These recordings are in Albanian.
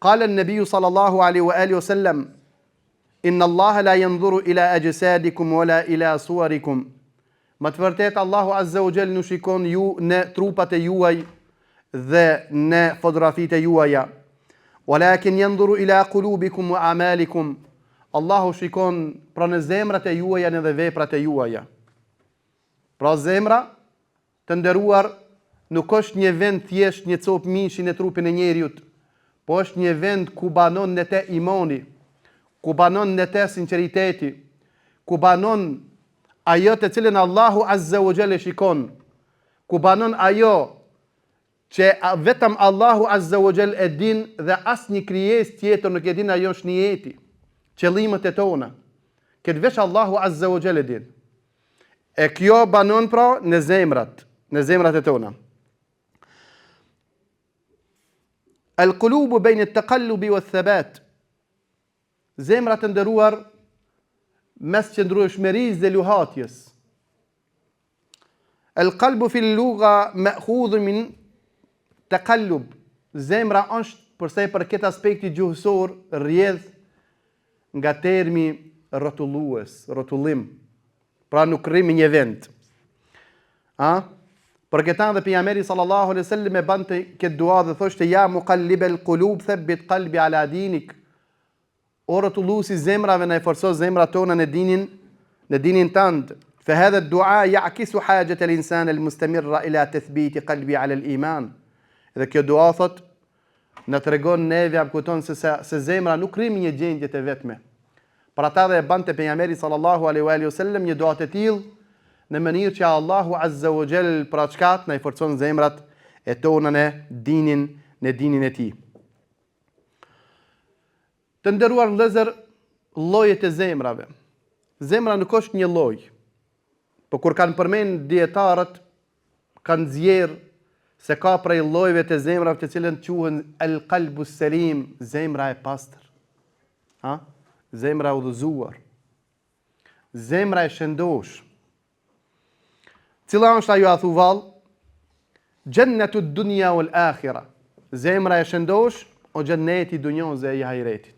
قال النبي صلى الله عليه وآله وسلم إن الله لا ينظر إلى أجسادكم ولا إلى صوركم. Më të vërtet Allahu Azza wa Jall nuk shikon ju në trupat e juaj dhe në fotografitë e juaja. Walakin yanzuru ila qulubikum wa a'malikum. Allahu shikon pra në zemrat e juaja dhe veprat e juaja. Pra zemra, të nderuar, nuk është një vend thjesht një copë mishi në trupin e njeriut, po është një vend ku banon në te imani, ku banon në te sinceriteti, ku banon ajo të cilën Allahu Azza wa Jalla shikon, ku banon ajo që vetëm Allahu Azza wa Jalla e din dhe asnjë krijesë tjetër nuk e din, ajo është niyeti, qëllimet e tona. Këtë veç Allahu Azza wa Jalla e din. E kjo banon pra në zemrat e tona. Al-qulubu bejnë të taqallubi wa thabat. Zemrat të ndëruar mes qëndrueshmërisë dhe luhatjes. Al-qalbu fil lugha ma'khudh min taqallub. Zemra është përsa i përket aspekti gjuhësor rrjedh nga termi rrotullues, rrotullim. Pra nuk rrim një vend. Për këta dhe pejgamberi sallallahu alaihi wasallam e bante këtë dua dhe thoshte ja muqallibal qulub thabbit qalbi ala dinik. O rrotulluesi zemrave, na e forco zemrat tona në dinin tënd. فهذا الدعاء يعكس حاجة الإنسان المستمرة إلى تثبيت قلبه على الإيمان. Dhe kjo dua thot na tregon neve kupton se zemra nuk rrim një gjendje të vetme. Për ata dhe e bante pejgamberi sallallahu alaihi wasallam një dua të tillë në mënyrë që Allahu Azza wa Jall pra çkat na i forcon zemrat e tona në dinin e tij. Të nderuar vëllezër, llojet e zemrave. Zemra nuk është një lloj. Po kur kanë përmend dietarët, kanë nxjerr se ka prej llojeve të zemrave të cilën quhen al-qalbu salim, zemra e pastër. Zemra e udhëzuar. Zemra e shëndosh. Cila është ajo a thuval? Jannatu dunya wal akhirah. Zemra e shëndosh o xhenneti dunjos dhe i ahiretit.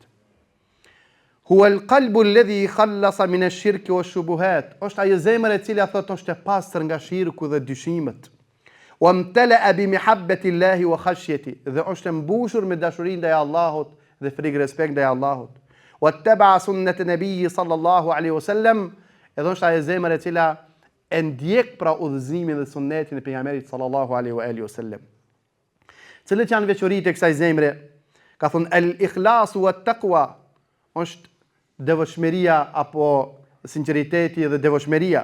Huwa al-qalbu alladhi khallasa min ash-shirki wash-shubuhat. Është ajo zemër e cila thotë është e pastër nga shirku dhe dyshimet. Wa imtala'a bi mihabbati Allahi wa khashyati. Dhe është mbushur me dashurinë ndaj Allahut dhe frikë respekt ndaj Allahut. Wattaba'a sunnat an-nabiy sallallahu alaihi wasallam. Edhe është ajo zemër e cila e ndjek pra udhëzimin dhe sunnetin e pejgamberit sallallahu alaihi wasallam. Cilat janë veçoritë e kësaj zemre? Ka thonë al-ikhlasu wat-taqwa, është devotshmëria apo sinqeriteti dhe devotshmëria.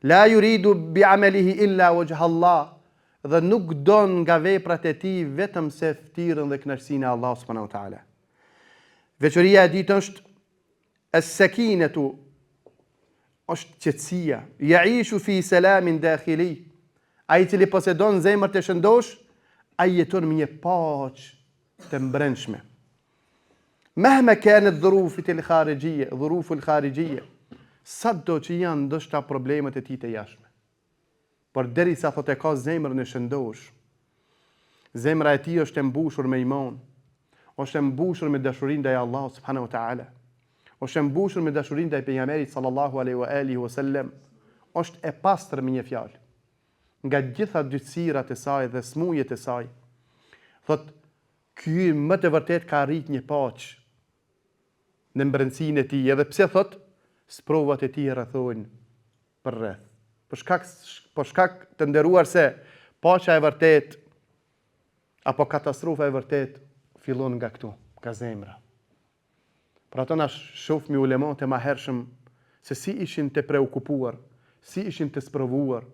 La yuridu bi'amalihi illa wajha Allah, dhe nuk don nga veprat e tij vetëm se ftyrën dhe kënaqësinë e Allahut subhanahu wa taala. Veçoria e dytë është as-sakinatu, është qetësia. Ya'ishu fi salamin dakhili. Ai cili posedon zemër të shëndosh, ai jeton me një paqë të brendshme. Mahma kanat dhurufet al-kharijiyya, dhurufu al-kharijiyya. Sado që janë ndoshta problemet e tij të jashtme. Por derisa thotë ka zemrën e shëndosh, zemra e tij është e mbushur me iman, është e mbushur me dashurinë ndaj Allahut subhanahu wa taala, është e mbushur me dashurinë ndaj pejgamberit sallallahu alaihi wasallam, është e pastër me një fjalë. Nga gjitha dytësirat e saj dhe smujet e saj, thotë ky më të vërtet ka arrit një paqë në brendësinë e tij, edhe pse thotë sprovat e tij rrethojnë për rreth. Për shkak të nderuar se paqja e vërtet apo katastrofa e vërtet fillon nga këtu, nga zemra. Pra ato na shohmi ulemat e mahershëm se si ishin të preokupuar, si ishin të sprovuar,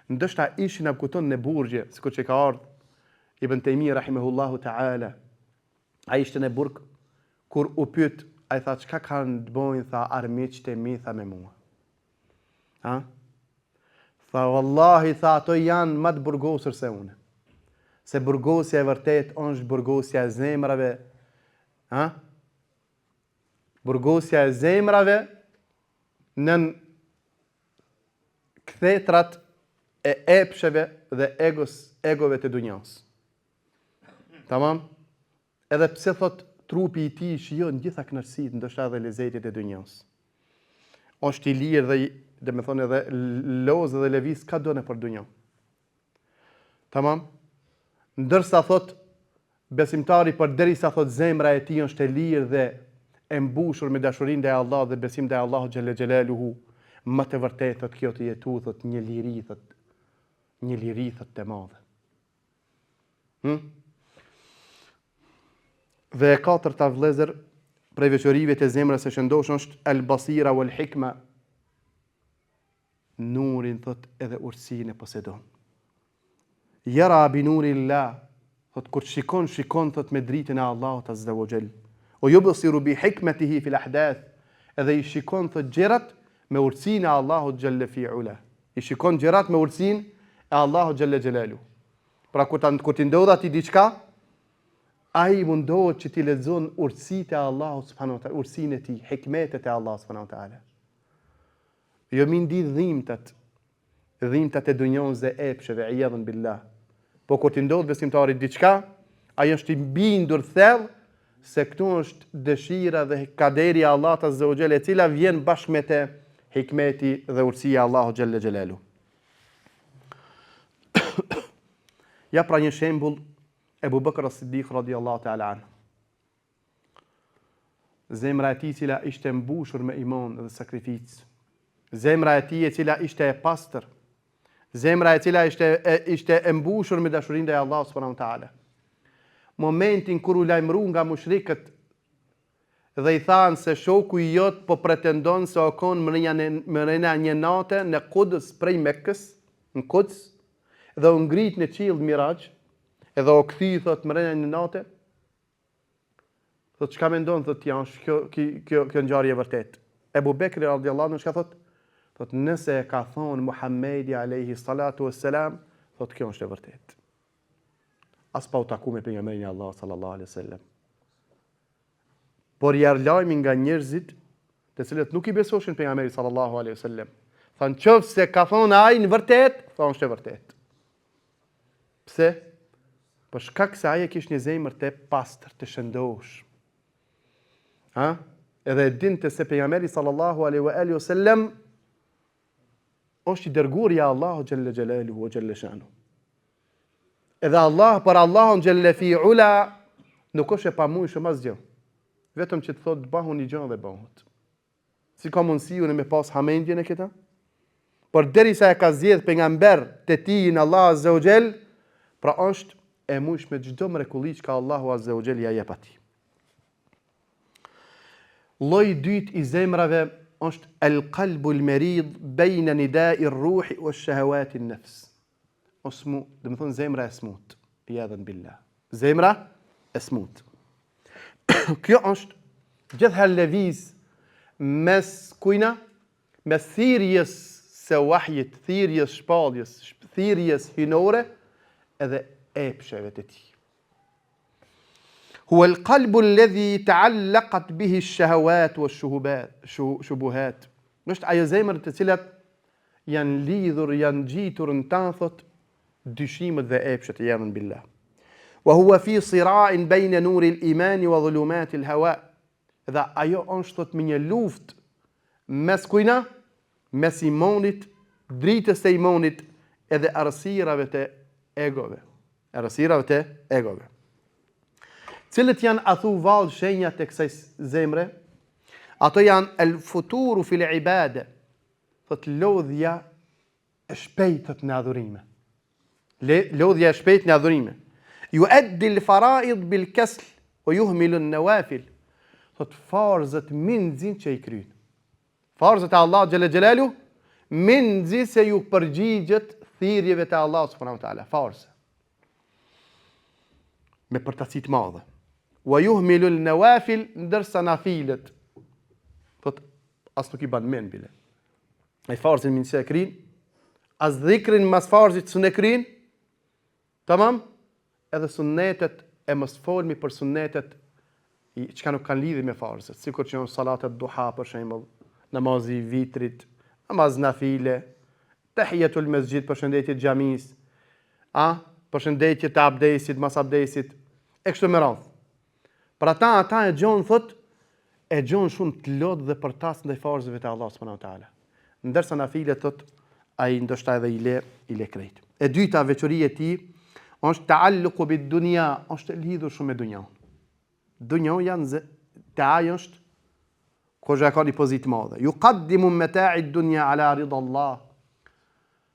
ndoshta ishin apkuton në burgje, sikur që ka ardhur Ibn Taymiyyah rahimahullahu ta'ala. Ai ishte në burg kur u pyet, ai tha çka kanë të bëjnë, tha armiqtë e mi, tha me mua. Tha wallahi, tha ato janë më të burgosur se unë. Se burgosja e vërtet është burgosja e zemrave, burgosja e zemrave në kthetrat e epsheve dhe egove të dunjas. Tamam? Edhe pse thot trupi I tij shijon gjitha kënaqësitë, ndoshta edhe lezetit e dunjos. Është I lirë dhe domethënë edhe lozë dhe lëviz ka do nëpër dunjë. Tamam? Ndërsa thot besimtari përderisa thot zemra e tij është e lirë dhe e mbushur me dashurinë ndaj Allahut dhe besim ndaj Allahut xhelle xhelaluhu, më të vërtetë thot kjo të jetu thot një liri thot të madhe. Dhe e katërta vëllezër prej veçorive të zemrës së shëndosh është al-basira wal hikma. Nurin thot edhe urtësinë e posedon. Yara bi nurillah, thot kur shikon thot me dritën e Allahut azza wa jall. O yubsiru bi hikmatihi fil ahdath, edhe I shikon thot gjërat me urtësinë e Allahut xhalla fi ula. I shikon gjërat me urtësinë e Allahut xhalla xhelalu. Pra kur ti ndodh aty diçka, ai mundohet që ti lexon urtësitë e Allahut subhanahu wa taala, urtësinë e tij, hikmetet e Allahut subhanahu wa taala. Jo mi ndi dhimbtat e dunjons dhe epsheve, iyadhan billah. Po kur ti ndodh besimtarit diçka, ai është I bindur thellë se këtu është dëshira dhe kaderi e Allahut azza wa jalla, e cila vjen bashkë me të hikmeti dhe urtësia e Allahut xhalla xhelalu. Ja pra një shembull Ebu Bekr as-Siddiq radiallahu ta'ala anhu. Zemra e tij e cila ishte mbushur me iman dhe sakrificë. Zemra e tij e cila ishte e pastër. Zemra e cila ishte e mbushur me dashurinë ndaj Allahut subhanahu wa ta'ala. Momentin kur u lajmëru nga mushrikët dhe I thanë se shoku I jot po pretendon se o kon mrena një nate në Kudës prej Mekkës, në Kuds, dhe u ngrit në qiell Miraj, edhe o kthi thot mrena një nate. Thot çka mendon thot janë kjo ngjarje e vërtet. Ebu Bekri radiallahu anhu çka thot nëse e ka thonë Muhamedi alayhi salatu wassalam, thot kjo është e vërtet. As pa u taku me pejgamberin e Allah sallallahu alaihi wasallam. Por I lajmi nga njerëzit të cilët nuk I besoshin pejgamberit sallallahu alaihi wasallam. Thanë nëse ka thonë ai në vërtet, thonë është e vërtet. Pse? Për shkak se ai e kishte një zemër të pastër, të shëndosh. Edhe dinte se pejgamberi sallallahu alaihi wasallam është I dërguar I Allahut xhalla xhelaluhu wa xhalla shanu. Edhe Allah për Allahun xhalla fi ula nuk është e pamundshëm asgjë. Vetëm që të thotë bëhu një gjë dhe bëhet. Si ka mundësi unë me pas hamendjen e këta? Por derisa e ka zgjedh pejgamber të tij në Allah azza wa xhel, pra është e mundshme çdo mrekulli që Allahu azza wa xhel ja jep atij. Lloji I dytë I zemrave është al-qalbu al-marid bayna nida'i ar-ruhi wash-shahawati an-nafs. Osmu, do të thonë zemra e smut. Iyadhan billah. Zemra e smut. Kjo është gjithëherë lëviz mes kujna, mes thirrjes së wahjit, thirrjes shpalljes, thirrjes hinore edhe epsheve të tij. هو القلب الذي تعلقت به الشهوات والشبهات. Është ajo zemër të cilat janë lidhur, janë gjitur në ta thot dyshimet dhe epshet e janë billah. وهو في صراع بين نور الإيمان وظلمات الهواء. Dhe ajo është thot me një luftë mes kujna, mes imanit, dritës së imanit edhe errësirave të egove. Errësirave të egove. Cilët janë athu vallë shenjat e kësaj zemre? Ato janë el-futuru fil ibade. Thot lodhja e shpejtët në adhurime. Lodhja e shpejt në adhurime. Yuaddi al-fara'id bil-kasl wa yuhmilu an-nawafil. Thot farzët minxin që I kryen. Farzët e Allah xhalla xhelalu minxin se ju përgjigjet thirrjeve të Allah subhanahu wa taala. Farzë. Me përtasi të madhe. Wa yuhmilu an-nawafil, ndërsa nafilet thot as nuk I ban men bile. Ai farzin min se krin, as dhikrin mas farzit sun e krin. Tamam? Edhe sunnetet e mos folmi për sunnetet çka nuk kanë lidhje me farzet, sikur që janë salatet duha për shembull, namazi I vitrit, namaz nafile, tahiyatul masjid, përshëndetje xhamis, përshëndetje të abdesit, mas abdesit, e kështu me radhë. Për ata e gjon, thot, e gjon shumë të lodh dhe për tas ndaj farzëve të Allah subhanahu wa taala. Ndërsa nafilet, thot, ai ndoshta edhe i le krejt. E dyta veçoria e tij është ta'alluqu bid-dunya, është lidhur shumë me dunjon. Dunjon janë ta'aj është Koja ka një pozitë madhe. Yuqaddimu mata'i ad-dunya ala rida Allah.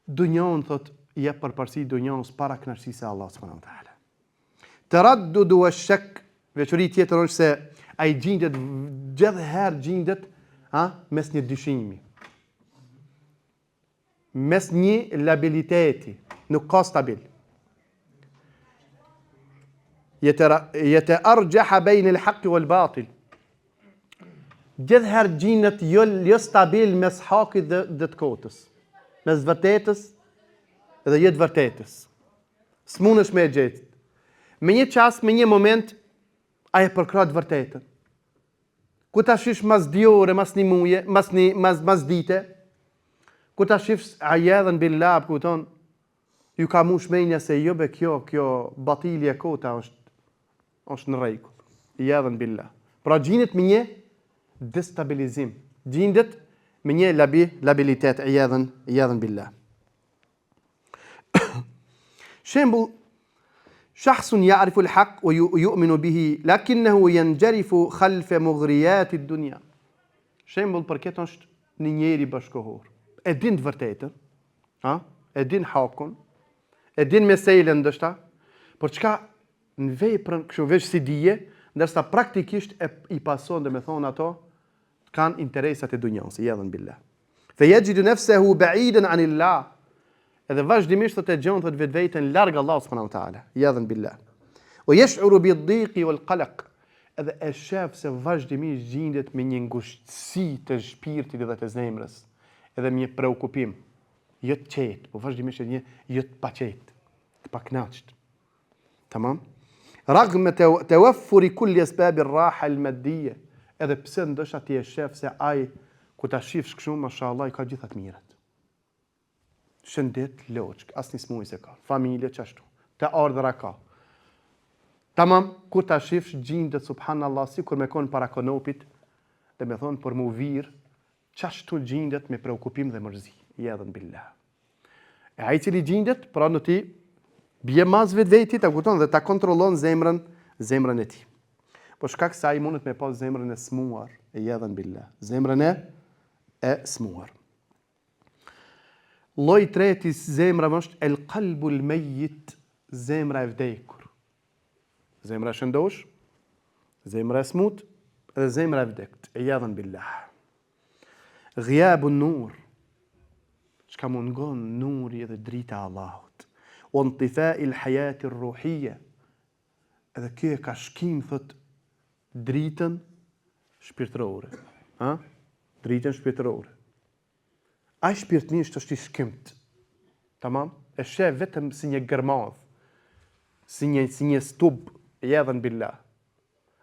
Dunjon, thot, jep përparësi dunjons para kënaqësisë së Allah subhanahu wa taala. Taraddudu wash-shak, veçori tjetër është se ai gjendet gjithherë gjendet mes një dyshimi. Mes një labiliteti, nuk ka stabil. Yata'arjaha bayna al-haqq wal-batil. Gjithherë gjendet jo stabil mes hakit dhe të kotës, mes vërtetës dhe jo të vërtetës. S'mundesh me gjetë. Me një çast, me një moment, ai e përkrah të vërtetën. Ku ta shish mas 2 ore, mas 1 muaje, mas dite, ku ta shish ayadhan billah, kupton, ju ka mush menja se jo be kjo batilja kota është në rregull. Ayadhan billah. Pra gjendet me një destabilizim. Gjendet me një labilitet, ayadhan billah. Shembull, شخص يعرف الحق ويؤمن به لكنه ينجرف خلف مغريات الدنيا. Shembull për këtë është një njeri bashkohor. E din të vërtetën, e din hakun, e din meselën ndoshta, por çka në veprën kështu veç si dije, ndërsa praktikisht i pason dhe me thonë ato kanë interesat e dunjos, yadhan billah. Fayajidu nafsahu ba'idan 'anillah. Edhe vazhdimisht të gjon thot vetveten larg Allahut subhanahu wa taala, yadhan billah. Wa yash'uru bid-dhiqi wal-qalaq. Edhe e shef se vazhdimisht gjendet me një ngushtësi të shpirtit dhe të zemrës, edhe me një preokupim, jo të qetë, po vazhdimisht një jo të paqetë, të pakënaqët. Tamam? Ragm tawaffuri kulli asbab ar-raha al-maddiya. Edhe pse ndoshta ti e shef se ai ku ta shifsh kështu, mashallah, i ka gjitha të mirat. Shëndet, loçk, asnjë smuj se ka. Familje çashtu. Të ardhra ka. Tamam, kur ta shifsh gjendet subhanallahu sikur me kon para konopit, dhe me thon për mu vir, çashtu gjendet me preokupim dhe mërzi. Yadhan billah. E ai cili gjendet, pra në ti bie mas vetveti, ta kupton dhe ta kontrollon zemrën e tij. Po shkak se ai mundet me pas zemrën e smuar, yadhan billah. Zemrën e smuar. Lloji i tretë i zemrave është el qalbul mayyit, zemra e vdekur. Zemra shëndosh, zemra e smut, dhe zemra e vdekët. Yadhan billah. Ghiyabun nur. Çka mungon nuri dhe drita e Allahut. Wa intifa'i al-hayati ar-ruhiyya. Edhe kjo ka shkim thot dritën shpirtërore. Dritën shpirtërore. Ai shpirtërisht është i shkimt. Tamam? E sheh vetëm si një gërmadh, si një stub, yadhan billah.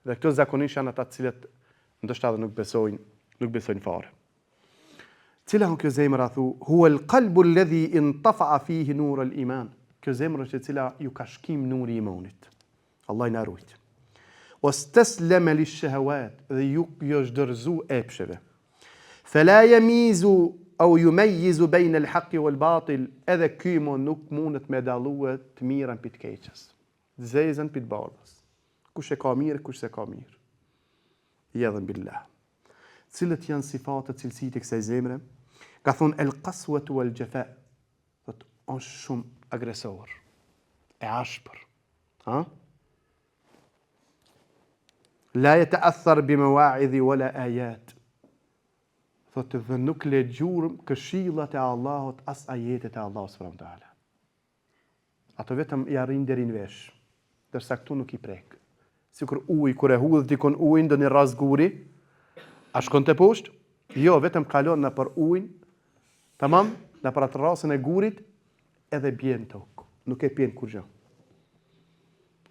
Dhe këto zakonisht janë ata të cilët ndoshta edhe nuk besojnë fare. Cila është kjo zemra thu? Huwa al-qalbu alladhi intafa'a fihi nur al-iman. Kjo zemra është e cila ju ka shkim nuri i imanit. Allah na ruaj. Wastaslama lish-shahawat, dhe ju është dorëzu epsheve. Fala yamizu au yumayyizu bayna al-haqqi wal-batil, edhe ky nuk mundet me dalluë të mirën pi të keqes. Zezën pi të bardhës. Kush e ka mirë, kush e ka mirë. Yadhan billah. Cilët janë sifatet, cilësitë e kësaj zemre? Ka thonë el-qaswatu wal-jafa. Është shumë agresor, e ashpër. La yata'athar bi mawa'idhi wala ayat. Thotë dhe nuk le gjurëm këshillat e Allahut as ajetet e Allahut subhanahu wa taala. Ato vetëm i arrin deri në vesh, ndërsa këtu nuk i prek. Sikur uji kur e hudh dikon ujin në rast guri, a shkon te poshtë? Jo, vetëm kalon nëpër ujin, tamam, nëpër atë rrasën e gurit, edhe bie në tokë. Nuk e pjen kurrë.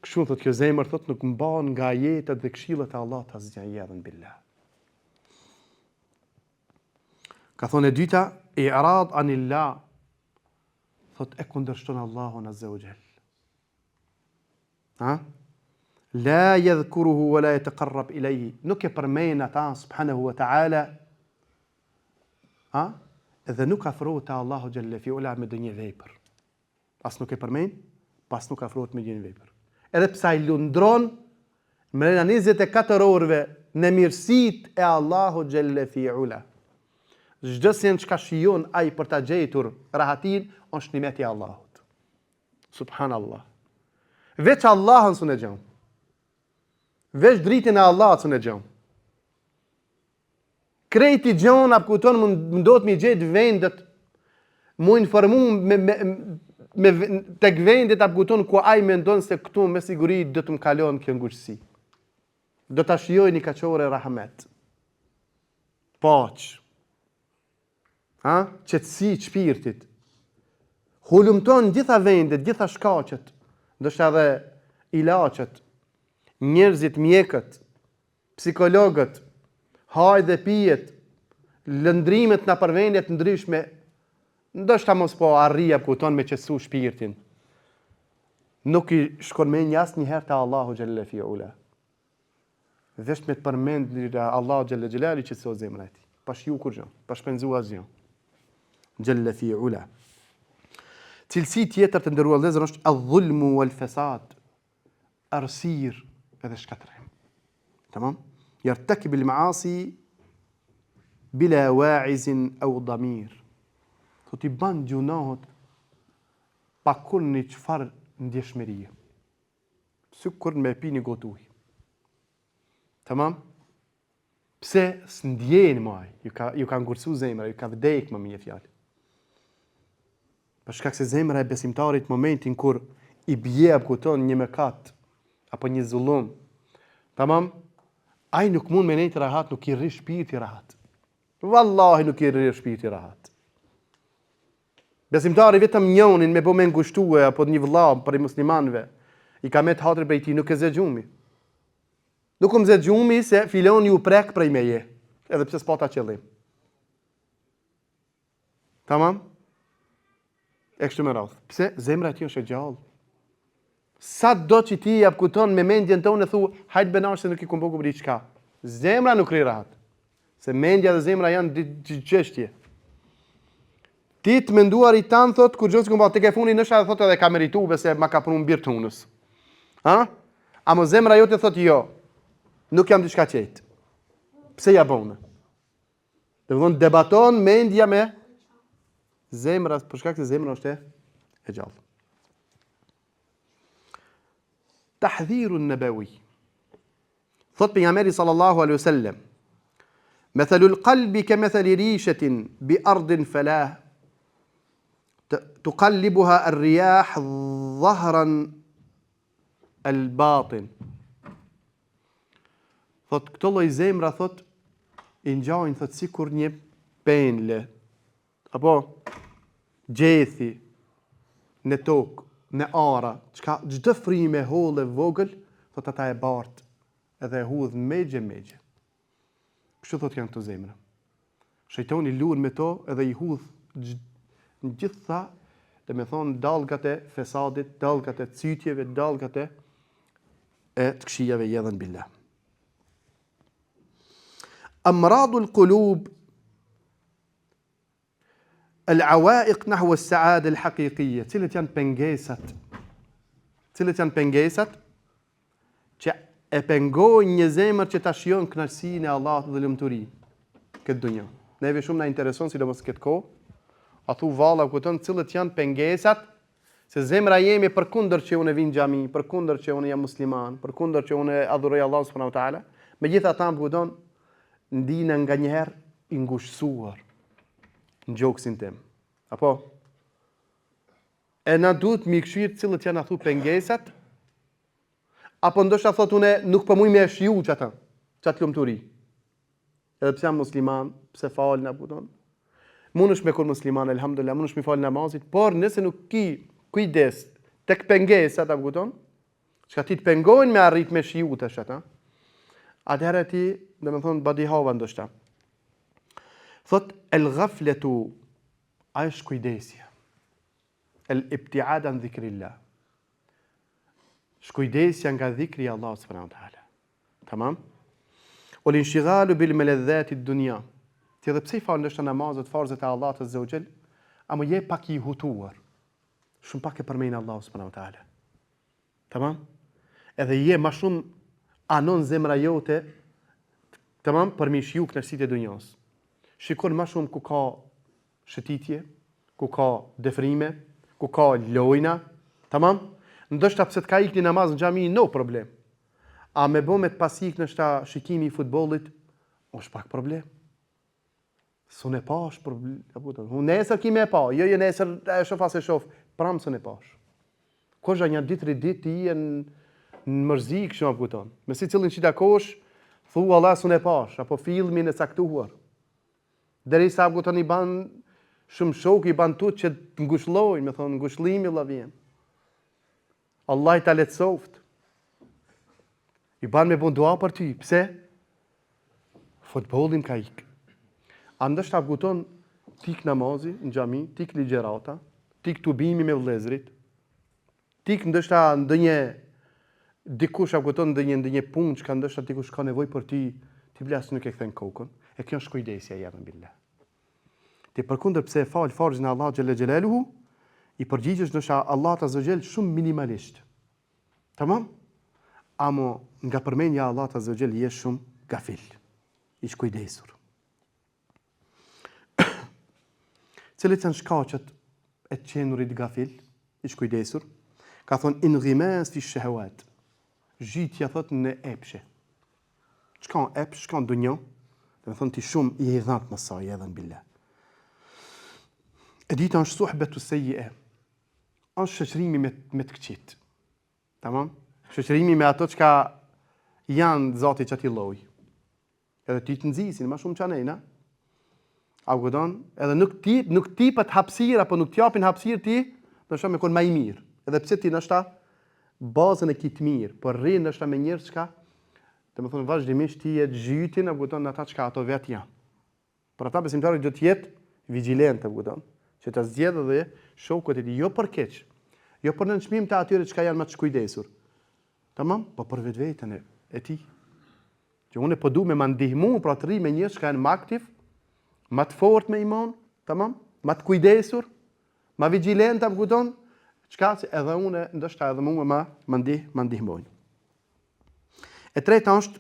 Kështu thotë kjo zemër, thotë nuk mban nga ajetet dhe këshillat e Allahut asgjë, yadhan billah. Ka thonë e dyta, i'rad anillah, thot e kundërshton Allahun azza wa jall. La yadhkuruhu wa la yataqarrab ilayhi. Nuk e përmend ata subhanahu wa ta'ala. Edhe nuk afrohet te Allahu xhalla fi ula me ndonjë vepër. Pas nuk e përmend, pas nuk afrohet me ndonjë vepër. Edhe pse ai lundron me 24 orëve në mirësitë e Allahu xhalla fi ula. Çdo sen çka shijon ai për ta gjetur rahatin është nimeti i Allahut. Subhanallah. Veç Allahun sunë gjëm. Veç dritën e Allahut sunë gjëm. Krejti gjon ap kupton mundot mi gjet vendet mu informu me tek vendet ap kupton ku ai mendon se këtu me siguri do të më kalon kjo ngurësi. Do ta shijoj një kaqore rahmet. Paq. Qetësi shpirtit. Hulumton gjitha vendet, gjitha shkaqet, ndoshta edhe ilaçet, njerëzit, mjekët, psikologët, hajë dhe pijet, lëndrimet në përvendjet ndryshme, ndoshta mos po arrija kupton me qetësu shpirtin. Nuk i shkon me asnjëherë te Allahu xhalla fi ula. Vesh me të përmend Allahu xhalla xhelali qetëso zemra e tij. Pa shiu kur gjë, pa shpenzu asgjë. Xhalla fi ula. Cilësi tjetër të ndëruar vëllezër është adh-dhulmu wal fasad. Arsir edhe shkatrim. Tamam? Yartakib al-ma'asi bila wa'iz aw damir. Thot i ban gjunohet pa kur një çfarë ndjeshmërie. Sikur me pi një gotë ujë. Tamam? Pse s'ndjeni më ai? Ju ka ngursu zemra, ju ka vdek më mirë fjalë. Për shkak se zemra e besimtarit momentin kur i bje kupton një mëkat apo një zullum, tamam, ai nuk mund me nejtë rahat, nuk i rri shpirti rahat. Wallahi nuk i rri shpirti rahat. Besimtari vetëm njonin me bëme ngushtue apo një vëlla për i muslimanëve, i ka met hatër prej ti, nuk e zë gjumi. Nuk më zë gjumi se filon ju prek prej meje, edhe pse s'pata qëllim. Tamam? E kështu me radhë. Pse? Zemra e ti është e gjallë. Sa do që ti jap kupton me mendjen tonë e thu, hajt benash se nuk i kumbo kubri qka. Zemra nuk ri rahat. Se mendja dhe zemra janë dy çështje. Ti të menduar i tanë, thot, kur gjësë kumbo, të ke funi nësha dhe thot edhe ka meritu, se ma ka punu mbirë të hunës. A më zemra jo të thot jo, nuk jam diçka qejtë. Pse ja bënë? Dhe vëdhën debaton mendja me zemra, për shkak se zemra është e gjallë. Tahdhiru nabawi. Thot pejgamberi sallallahu alaihi wasallam, mathalul qalbi kamathali rishatin bi ardin falah tuqallibuha ar-riyah dhahran al-batin. Thot këto lloj zemra thot i ngjajnë thot sikur një penle apo gjethi në tokë, në ara, çdo frime holle vogël, thot ata e bart, edhe e hudh megje. Kështu thot janë këto zemra. Shejtani luan me to edhe i hudh në gjitha, dhe me thonë dallgat e fesadit, dallgat e cytjeve, dallgat e të këqijave jedhen billah. Amradul qulub al-awaiq nahwa as-sa'ada al-haqiqiyya. Cilat janë pengesat që e pengojnë një zemër që ta shijon kënaqësinë e Allahut dhe lumturinë këtë dunjë. Neve shumë na intereson sidomos këtë kohë. A thu valla kupton cilët janë pengesat se zemra jemi përkundër që unë vin xhami, përkundër që unë jam musliman, përkundër që unë adhuroj Allahun subhanahu wa taala. Megjithatë kupton ndina nganjëherë i ngushësuar në gjoksin tim. Apo? E na duhet mi këshirë cilët janë athu pengesat, apo ndoshta thot une nuk po muj me shiu qatë lumturi. Edhe pse jam musliman, pse fal na budon. Mundesh me kur musliman, elhamdulillah, mundesh me fal namazit, por nëse nuk ki kujdes tek pengesat, apo budon, çka ti të pengojnë me arrit me shiu tash ata. Atëherë ti, domethënë badihava ndoshta. Thot el-ghafletu është kujdesja. El-ibtiad an dhikrillah. shkujdesja nga dhikri i Allahut subhanahu wa taala. Tamam? Ol inshigalu bil maladhati ad-dunya. Ti edhe pse i fal ndoshta namazet, farzet e Allahut azza wa jall, ama je pak i hutuar. Shumë pak e përmend Allahu subhanahu wa taala. Tamam? Edhe je më shumë anon zemra jote, tamam, për mi shiu kënaqësitë e dunjos. Shikon më shumë ku ka shëtitje, ku ka defrime, ku ka lojna, tamam? Ndoshta pse të ka ikni namaz në xhami, no problem. A me bë me të pasik ndoshta shikimi i futbollit, është pak problem. S'unë e pash problem, apo unë nesër kimë e pa, jo nesër e shoh as e shoh, pram s'unë e pash. Kozha një ditë ti je në mërzi kështu apo kupton. Me secilin që takosh, thua Allah s'unë e pash, apo filmin e caktuar. Derisa apo kupton i ban shumë shok, i ban tut që të ngushllojnë, me thon ngushllimi valla vjen. Allah i ta letësoft. I ban me bon dua për ty. Pse? Futbollin ka ik. A ndoshta kupton tik namazi në xhami, tik ligjerata, tik tubimi me vëllezrit, tik ndoshta ndonjë dikush apo kupton ndonjë punë që ndoshta dikush ka nevojë për ti, ti vlas nuk e kthen kokën. E kjo është kujdesja jam billah. Ti përkundër pse e fal farzin e Allah xhalla xhelaluhu, i përgjigjesh ndoshta Allah azza xhel shumë minimalisht. Tamam? Amo nga përmendja Allah azza xhel je shumë gafil. Ish kujdesur. Cilit janë shkaqet e të qenurit gafil, ish kujdesur, ka thonë inghimas fi shahawat. Zhitja thot në epshe. Çka epsh, çka dunjo, do të thonë ti shumë i dhënat më saj edhe në billah. E dita është suhbetu sayyi'a. Është shoqërimi me të këqit. Tamam? Shoqërimi me ato çka janë zoti që ti lloj. Edhe ti të nxisin më shumë çanena. A godon, edhe nuk tipet hapësirë apo nuk t'japin hapësirë ti, do të me kon më i mirë. Edhe pse ti ndoshta bazën e kit mirë, por rrin ndoshta me njerëz çka, domethënë vazhdimisht ti je zhytin apo godon ata çka ato vet janë. Por ata besimtarët do të jetë vigjilent apo godon, që ta zgjedhë dhe shokët e tij jo për keq, jo për nënçmim të atyre çka janë më të shkujdesur. Tamam? Po për vetveten e tij. Që unë po duam me ndihmu për të rri me njerëz që janë më aktiv, më të fort me iman, tamam? Më të kujdesur, më vigjilent apo kupton? Çka se edhe unë ndoshta edhe mua më ndihmojnë. E treta është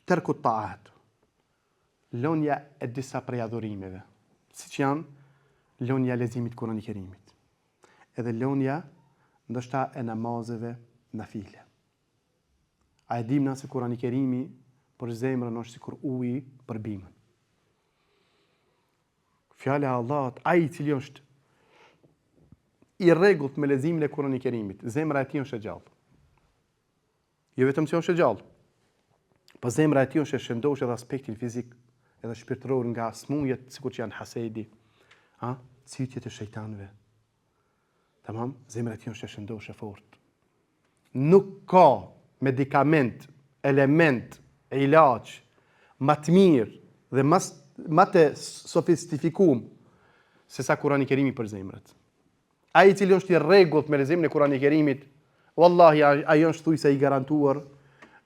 terku taat. Lonja e disa prej adhurimeve, siç janë lonja e leximit të Kuranit Kerimit. Edhe lonja ndoshta e namazeve nafile. A e dim na se Kurani Kerimi për zemrën është sikur uji për bimën. Fjala e Allahut, ai i cili është i rregullt me leximin e Kuranit Kerimit, zemra e tij është e gjallë. Jo vetëm se është e gjallë, po zemra e tij është e shëndosh edhe aspektin fizik, edhe shpirtëror nga smundjet sikur që janë hasedi, cytjet e shejtanëve. Tamam? Zemra e tij është e shëndosh e fortë. Nuk ka medikament, element, ilaç më të mirë dhe më të sofistikuar se sa Kurani Kerimi për zemrat. Ai i cili është i rregullt me leximin e Kuranit Kerimit, wallahi ai është thujse i garantuar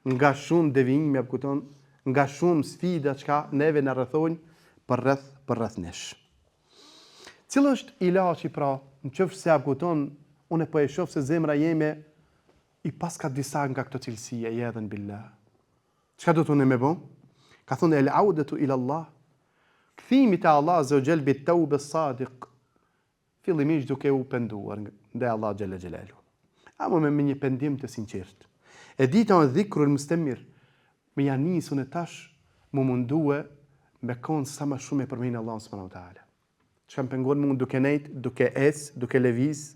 nga shumë devijime apo kupton, nga shumë sfida që neve na rrethojnë për rreth nesh. Cili është ilaçi pra, nëse se apo kupton, unë po e shoh se zemra jeme i paska disa nga këto cilësie, jedhen billah. Çka do të unë me bë? Ka thonë el audatu ila Allah. Kthimi te Allah azza wa jall bit tawba sadiq. Fillimisht duke u penduar ndaj Allah xhalla xhelalu. Ama me një pendim të sinqert. E dita o dhikrul mustamir, me janë nisun e tash mu mundue me konë sa më shumë e përmejnë Allah subhanahu wa taala. Çka më pengon mund duke nejt, duke duke lëviz.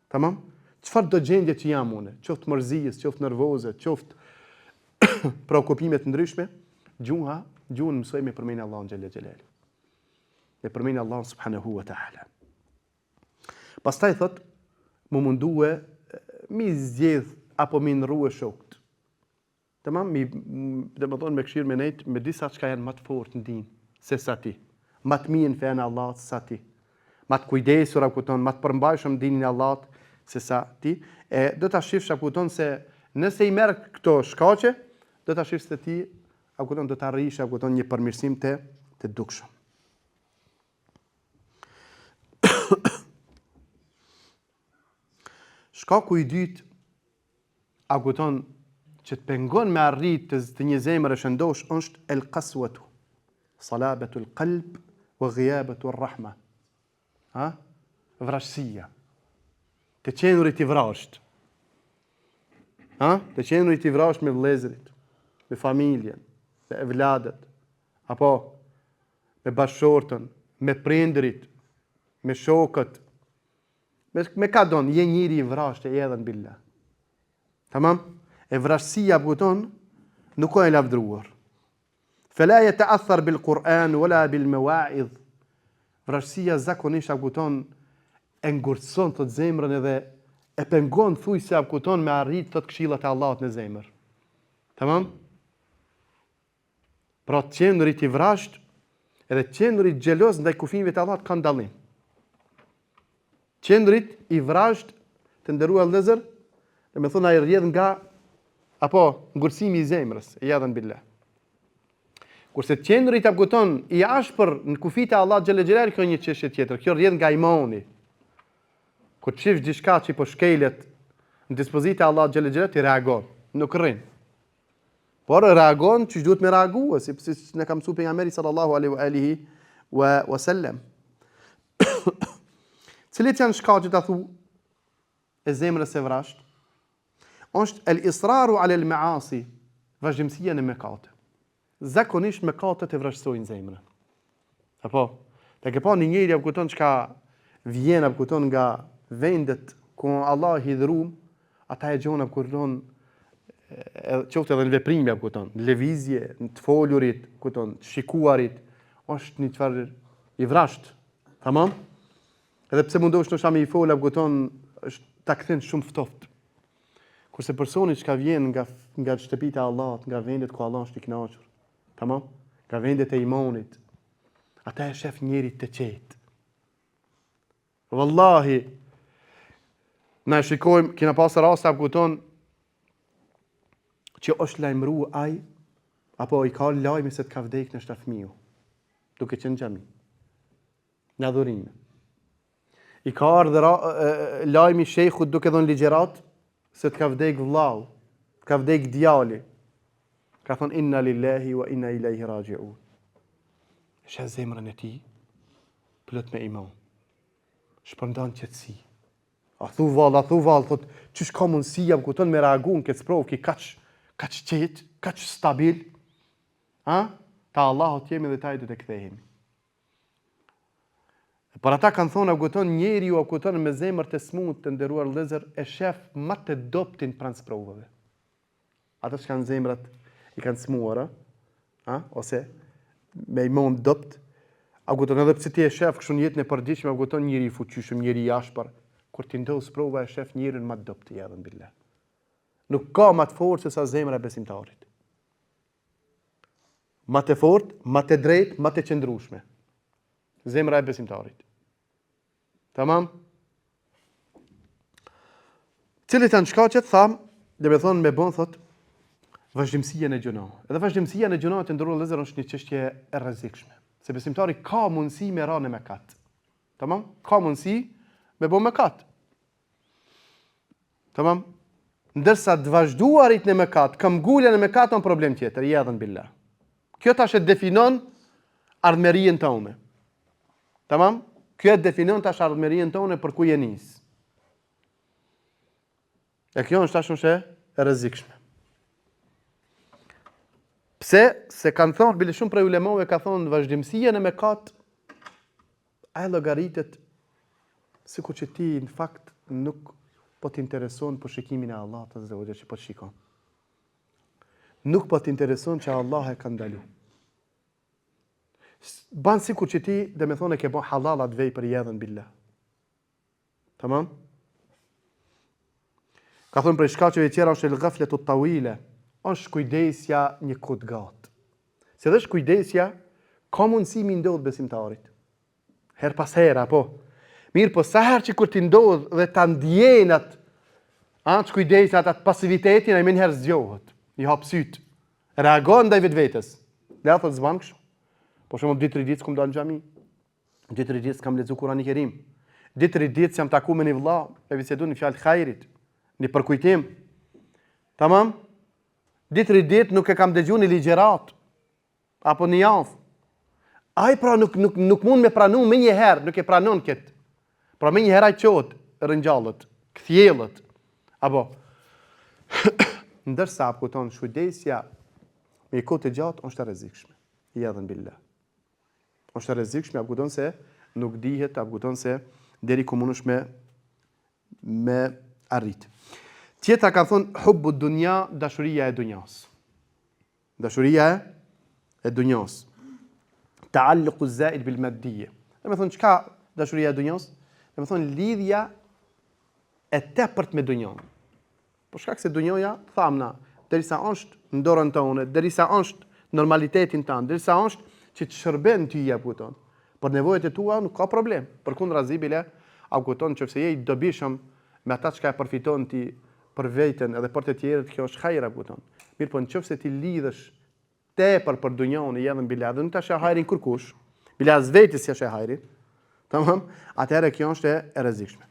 Tamam? Çfarë do gjendje që jam unë, qoftë mërzijës, qoftë nervoze, qoftë preokupime të ndryshme, gjuhën mësoj me përmejnë Allah xhalla xhelalu. Me përmejnë Allah subhanahu wa taala. Pastaj thot, mu mundue mi zgjedh apo mi ndrua shokët. Tamam, dhe më thonë me këshirë me nejtë, me disa çka janë më të fortë në din, se sa ti. Më të mirë në fenë e Allahut se sa ti. Më të kujdesur apo kupton, më të përmbajshëm dinin e Allahut se sa ti. E do ta shifsh apo kupton se nëse i merr këto shkaqe, do ta shifsh se ti apo kupton do ta arrish apo kupton një përmirësim të dukshëm. Shkaku i dytë apo kupton që të pengon me arrit të një zemre shëndosh është el qaswatu, salabatu el qalb wa ghiyabatu ar rahma. Vrasësia. Të qenurit i vrasht. Të qenurit i vrasht me vëllezërit, me familjen, me evladet, apo me bashkëshortën, me prindërit, me shokët, me ka don, je njëri i vrasht e edhen billah. Tamam? E vrasësia buton nuk ka e lavdruar. Fela yata'athar bil Quran wala bil mawa'idh. Vrasësia zakonisht buton e ngurtson të zemrën edhe e pengon thuj se kuton me arrit të këshillat e Allahut në zemër. Tamam? Pra të qenurit i vrasht edhe qenurit xheloz ndaj kufive të Allahut kanë dallim. Qenurit i vrasht të nderuar vëllezër, dhe me thonë ai rrjedh nga apo ngurësimi i zemrës, e jadën billah. Kurse qenurit kuton i ashpër në kufit e Allahut xhelel xhelal, kjo një çështje tjetër. Kjo rrjedh nga imani. Kur çift diçka që po shkelet në dispozitë e Allahut xhelel xhelal, ti reagon, nuk rrin. Por reagon që duhet me reagua, si ne ka mësuar pejgamberi sallallahu alaihi wa sallam. Cilit janë shkaqet ta thu e zemrës së vrasht? Është el israru ala al maasi, vazhdimësia në mëkate. Zakonisht mëkatet e vrasësojnë zemrën. Apo, te ke pa një njeri apo kupton çka vjen apo kupton nga vendet ku Allah i dhëruam, ata e gjon apo kupton qoftë edhe në veprime apo kupton, në lëvizje, në të folurit, kupton, të shikuarit, është një çfarë i vrasht. Tamam? Edhe pse mundosh të shami i fol apo kupton, është ta kthen shumë ftoft. Kurse personi që ka vjen nga shtëpita e Allahut, nga vendet ku Allah është i kënaqur, tamam? Nga vendet e imanit, ata e shef njëri të qetë. Wallahi, na shikojmë, kena pasë rast apo kupton që është lajmëruar ai, apo i ka lajmi se të ka vdekë në shtafmiu, duke qenë xhami, në adhurime. I ka ardhur lajmi shejkhut duke dhënë ligjërat se të ka vdek vllau, të ka vdek djali. Ka thonë inna lillahi wa inna ilaihi raji'un. Shë zemrën e tij plot me iman. Shpërndan qetësi. A thu vall, thot, çish ka mundësi jam kupton me reagun këtë sprovë ki kaç qetë, kaç stabil. Ta Allahut jemi dhe taj do të kthehemi. Por ata kanë thonë aguton njeriu aguton me zemër të smut të nderuar vëllezër e shef më të doptin pranë sprovave. Ata që kanë zemrat i kanë smuara, ose me imon dopt, aguton edhe pse ti e shef kështu në jetën e përditshme aguton njëri i fuqishëm, njëri i ashpër, kur ti ndodh sprova e shef njërin më të dopt edhe billah. Nuk ka më të fortë se sa zemra e besimtarit. Më të fortë, më të drejtë, më të qëndrueshme. Zemra e besimtarit. Tamam? Cilit janë shkaqet, tham, dhe me thonë me bon, thot, vazhdimësia në gjuna. Edhe vazhdimësia në gjuna të ndërruar vëllezër është një çështje e rrezikshme. Se besimtari ka mundësi me ra në mëkat. Tamam? Ka mundësi me bo mëkat. Tamam? Ndërsa të vazhduarit në mëkat, kam gulja në mëkat në problem tjetër, jadhen billah. Kjo tash e definon ardhmërinë tonë. Tamam? Kjo e definon tash ardhmërinë tonë për ku je nis. E kjo është tash e rrezikshme. Pse? Se kanë thonë, bile shumë prej ulemave ka thonë vazhdimësia në mëkat, ai llogaritet sikur që ti në fakt nuk po t'intereson për shikimin e Allahut azza wa jalla që po shikon. Nuk po t'intereson që Allah e ka ndalu. Ban sikur që ti dhe me thonë e ke bo halalat vej për jedhen billah. Tamam? Ka thonë për shkaqeve tjera është el-ghafletu tawile, është kujdesja një kohë gatë. Se dhe është kujdesja, ka mundësi mi ndodhë besimtarit. Her pas hera, po. Mirë, po sa herë që kur ti ndodhë dhe ta ndjenat Që kujdesi atë pasivitetin, e min herë zgjohet. I hap syt. Reagon ndaj vetvetes. Le thot zban kështu. Po shumë 2-3 ditë s'kum dalë në xhami. 2-3 ditë s'kam lexuar Kur'anin e Kerim. 2-3 ditë jam taku me një vëlla, e bisedu një fjalë khairit, një përkujtim. Tamam? 2-3 ditë nuk e kam dëgjuar një ligjërat apo një javë. Ai pra nuk mund me pranu me një herë, nuk e pranon këtë. Pra me një herë ai qohet, rëngjallët, kthjellët. Apo ndërsa apo kupton kujdesja me kohë të gjatë është e rrezikshme. Yadhan billah. Është e rrezikshme, apo kupton se nuk dihet, apo kupton se deri ku mundesh me arrit. Tjetra ka thonë hubbu dunya, dashuria e dunjas. Dashuria e dunjas. Taalluqu zaid bil maddiye. Do të thonë çka dashuria e dunjas? Do të thonë lidhja e tepërt me dunjon. Po shkak se dunjoja, thamna, derisa është në dorën tonë, derisa është normalitetin tanë, derisa është që të shërben ty ja puton. Për nevojat e tua nuk ka problem. Përkundrazi bile, au kupton nëse je i dobishëm me ata që e përfiton ti për veten edhe për të tjerët, kjo është hajra kupton. Mirë, po nëse ti lidhesh tepër për dunjon, edhe bile, do të tash hajrin kurkush, bile as vetes si është hajri. Tamam? Atëherë kjo është e rrezikshme.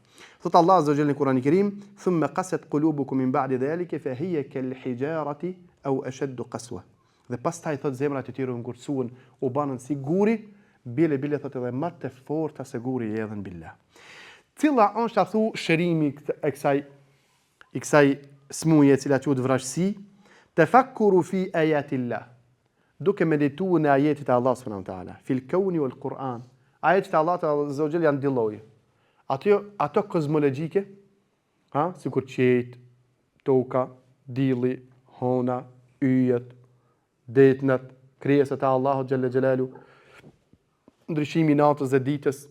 Thot Allah azza wa jalla në Kur'anin e Kerim, "Thumma qasat qulubukum min ba'di dhalika fa hiya kal hijarati aw ashaddu qaswa." Dhe pastaj thot zemrat e tyre u ngurcuan, u banën si guri, bile thot edhe më të forta se guri edhe billah. Cilla është athu shërimi i kësaj smuje e cila quhet vrasësi? Tafakkuru fi ayatillah. Duke medituar në ajetet e Allah subhanahu wa taala, fil kauni wal Quran. Ajetet e Allah azza wa jalla janë dy lloje. Ato kozmologjike, sikur qejt, toka, dielli, hona, yjet, detnat, krijesat e Allahut xhalla xhelalu, ndryshimi i natës dhe ditës,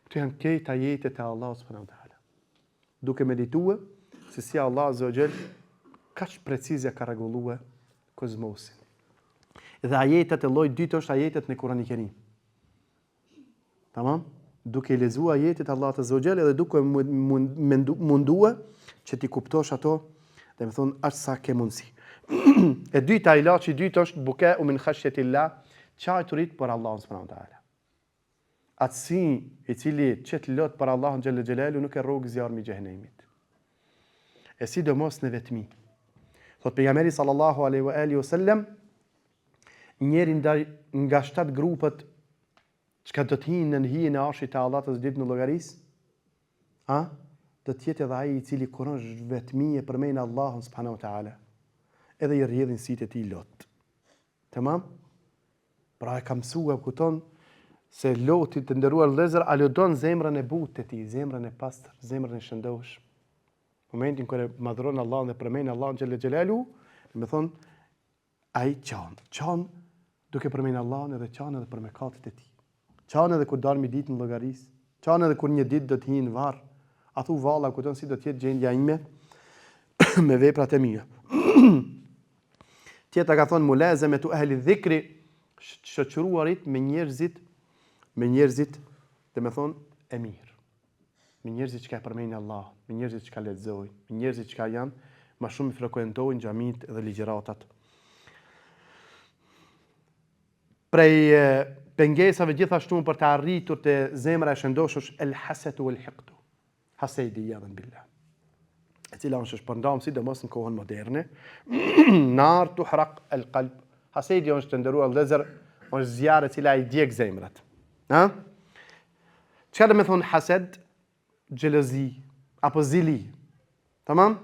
këto janë këto ajetet e Allahut subhanahu wa taala. Duke medituar se si Allah azza wa jall kaq precize ka rregulluar kozmosin. Dhe ajetet e llojit dytë është ajetet në Kur'anin e Kerim. Tamam? Duke lexuar ajetet Allahut azza wa jall dhe duke munduar që ti kuptosh ato, dhe më thonë është sa ke mundsi. E dyta, ilaçi i dytë është buka min khashyatillah, çajturit për Allahun subhanahu wa taala. Atësi i cili qëtë lot për Allahun xhalla xhelalu nuk e rrogë zjarmi i xhenemit. E sidomos në vetmi. Thot pejgamberi sallallahu alaihi wa alihi wasallam, njëri nga 7 grupet çka do të hinë në hijen e arshit të Allahut së ditë në llogarisë, do të jetë edhe ai i cili kur është vetmi e përmend Allahun subhanahu wa taala, edhe i rrjedhin sitë e tij lot. Tamam? Pra e ka mësua kupton se Loti të nderuar vëllezër aludon zemrën e butë të tij, zemrën e pastër, zemrën e shëndosh. Momentin kur e madhron Allahun dhe përmend Allahun xhalla xhelalu, do të thonë ai çon duke përmend Allahun edhe çon edhe për mëkatet e tij. Çon edhe kur dalë ditë në llogarisë, çon edhe kur një ditë do të hinë në varr. A thu valla kupton si do të jetë gjendja ime me veprat e mia. Tjetra ka thonë mulazamatu ahli dhikri, shoqëruarit me njerëzit, dhe me thonë e mirë. Me njerëzit që ka përmendin Allah, me njerëzit që ka lexojnë, me njerëzit që ka janë më shumë frekuentojnë xhamit dhe ligjëratat. Prej pengesave gjithashtu për të arritur të zemra e shëndosh është el hasatu wal hiqdu. Hasedi yadhan billah. E cila është shpërndam sidomos në kohën moderne. Nar tuhraq el qalb. Hasedi është të nderuar vëllezër, është zjarë e cila i djeg zemrat. Çfarë do të thonë hased? Xhelozi apo zili. Tamam?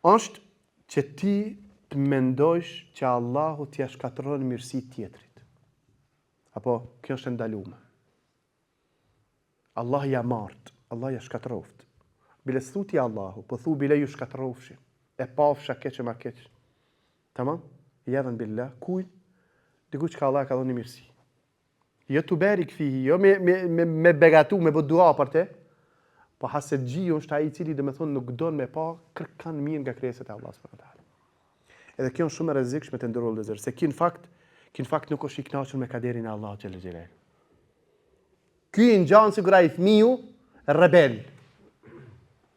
Është që ti të mendojsh që Allahu t'ia shkatërron mirësitë tjetrit. Apo kjo është ndaluar. Allah ja mart, Allah ja shkatëroft. Bile thuti Allahu, po thu bile ju shkatërofshi. E pafsha keq ma keq. Tamam? Yadhan billah, kuj diku që Allah ka dhënë mirësi. Jo të berik fihi, jo me begatu, me bë dua për te, po hasedgji është ai i cili do të thonë nuk don me pa kërkan mirë nga krijesat e Allahut subhanahu wa taala. Edhe kjo është shumë e rrezikshme të ndërrol dhe zërë, se ky në fakt nuk është i kënaqur me kaderin e Allahut xhalla xhelal. Ky ngjan sigurisht ai fëmiu rebel.